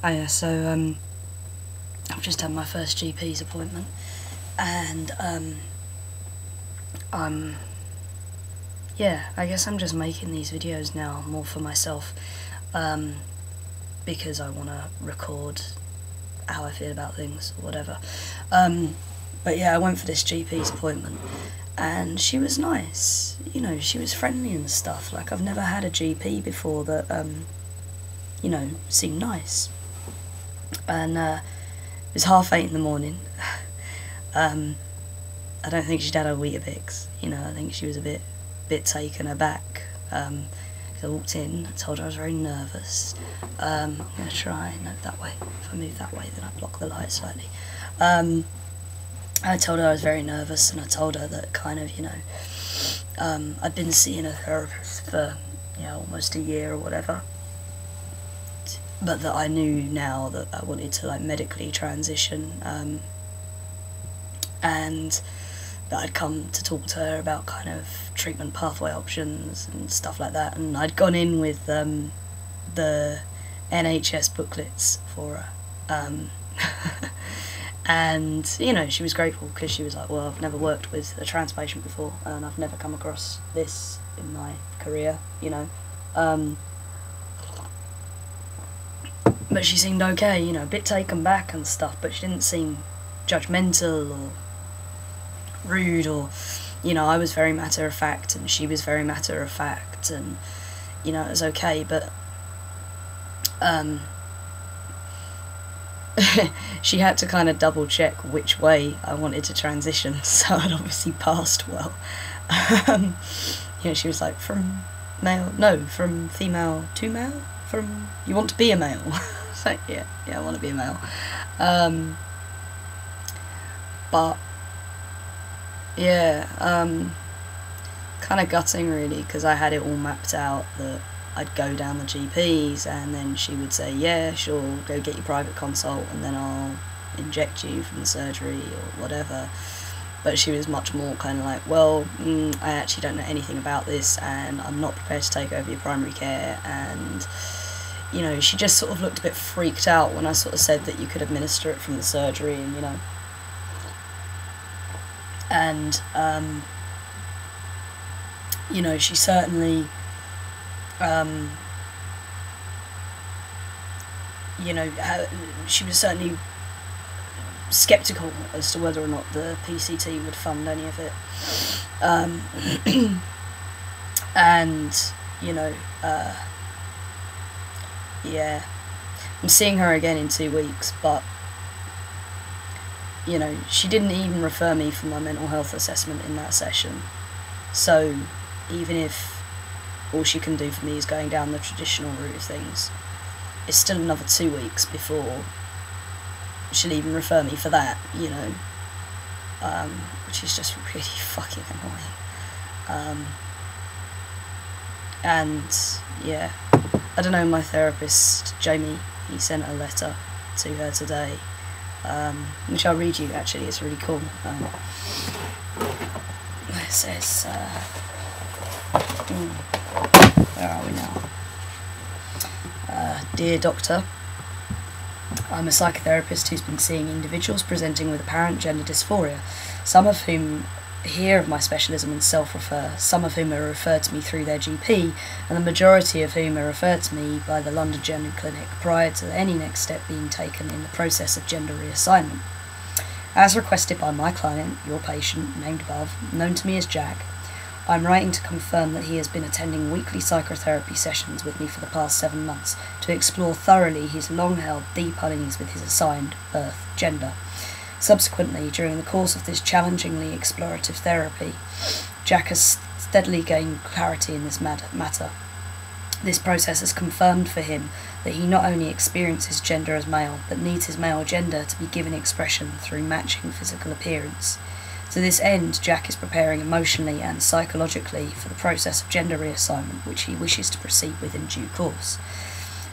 Oh yeah, so I've just had my first GP's appointment, and yeah, I guess I'm just making these videos now more for myself, because I want to record how I feel about things or whatever. But yeah, I went for this GP's appointment, and she was nice. You know, she was friendly and stuff. Like, I've never had a GP before that you know, seemed nice. And it was 8:30 in the morning. I don't think she'd had her Weetabix. You know, I think she was a bit taken aback. I walked in, I told her I was very nervous. I'm going to try, no, that way. If I move that way, then I block the light slightly. I told her I was very nervous, and I told her that kind of, you know, I'd been seeing a therapist for, you know, almost a year or whatever. But that I knew now that I wanted to, like, medically transition, and that I'd come to talk to her about kind of treatment pathway options and stuff like that. And I'd gone in with the NHS booklets for her. And, you know, she was grateful, because she was like, well, I've never worked with a trans patient before, and I've never come across this in my career, you know. But she seemed okay, you know, a bit taken back and stuff, but she didn't seem judgmental or rude, or, you know, I was very matter-of-fact and she was very matter-of-fact, and, you know, it was okay. But she had to kind of double check which way I wanted to transition, so I'd obviously passed well. You know, she was like, from female to male? You want to be a male? It's like, yeah, I want to be a male. But yeah, kind of gutting really, because I had it all mapped out that I'd go down the GP's, and then she would say, yeah, sure, go get your private consult, and then I'll inject you from the surgery or whatever. But she was much more kind of like, well, I actually don't know anything about this, and I'm not prepared to take over your primary care. And, you know, she just sort of looked a bit freaked out when I sort of said that you could administer it from the surgery, and, you know. And, you know, she certainly, you know, she was certainly sceptical as to whether or not the PCT would fund any of it. And, you know, yeah, I'm seeing her again in 2 weeks, but, you know, she didn't even refer me for my mental health assessment in that session. So even if all she can do for me is going down the traditional route of things, it's still another 2 weeks before she'll even refer me for that, you know, which is just really fucking annoying. And yeah, I don't know, my therapist, Jamie, he sent a letter to her today, which I'll read you actually, it's really cool. It says, where are we now? Dear Doctor, I'm a psychotherapist who's been seeing individuals presenting with apparent gender dysphoria, some of whom hear of my specialism and self-refer, some of whom are referred to me through their GP, and the majority of whom are referred to me by the London Gender Clinic prior to any next step being taken in the process of gender reassignment. As requested by my client, your patient, named above, known to me as Jack, I'm writing to confirm that he has been attending weekly psychotherapy sessions with me for the past 7 months to explore thoroughly his long-held deep unease with his assigned birth gender. Subsequently, during the course of this challengingly explorative therapy, Jack has steadily gained clarity in this matter. This process has confirmed for him that he not only experiences gender as male, but needs his male gender to be given expression through matching physical appearance. To this end, Jack is preparing emotionally and psychologically for the process of gender reassignment, which he wishes to proceed with in due course.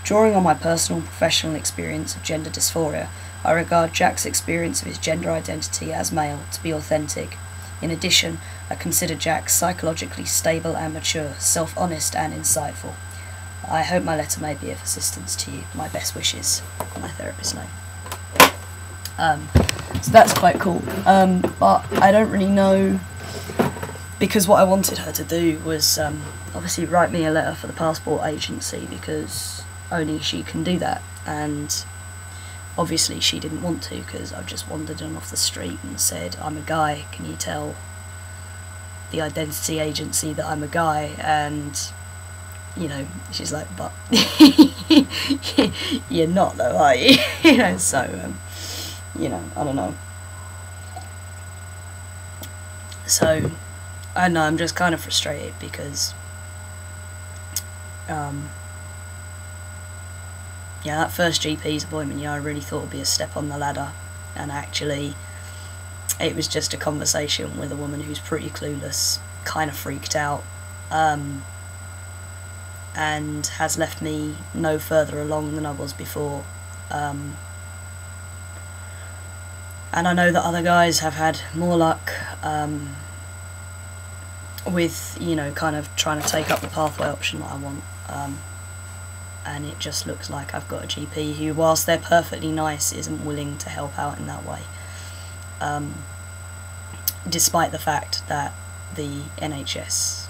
Drawing on my personal and professional experience of gender dysphoria, I regard Jack's experience of his gender identity as male to be authentic. In addition, I consider Jack psychologically stable and mature, self-honest and insightful. I hope my letter may be of assistance to you. My best wishes, my therapist note. So that's quite cool. But I don't really know, because what I wanted her to do was obviously write me a letter for the passport agency, because only she can do that, and obviously she didn't want to, because I've just wandered in off the street and said, I'm a guy, can you tell the identity agency that I'm a guy? And you know, she's like, but you're not though, are you? You know, so you know, I don't know. So I know I'm just kind of frustrated because yeah, that first GP's appointment, yeah, I really thought would be a step on the ladder, and actually it was just a conversation with a woman who's pretty clueless, kind of freaked out, and has left me no further along than I was before. And I know that other guys have had more luck with, you know, kind of trying to take up the pathway option that I want. And it just looks like I've got a GP who, whilst they're perfectly nice, isn't willing to help out in that way. Despite the fact that the NHS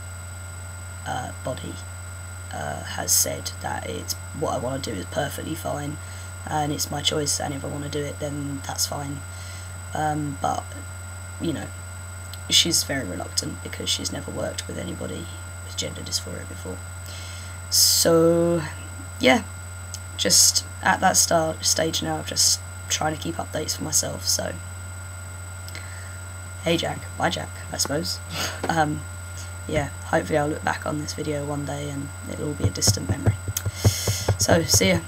body has said that it's what I want to do is perfectly fine, and it's my choice, and if I want to do it, then that's fine. But, you know, she's very reluctant because she's never worked with anybody with gender dysphoria before. So, yeah, just at that stage now of just trying to keep updates for myself. So, hey Jack, bye Jack, I suppose. Yeah, hopefully I'll look back on this video one day and it'll all be a distant memory. So, see ya.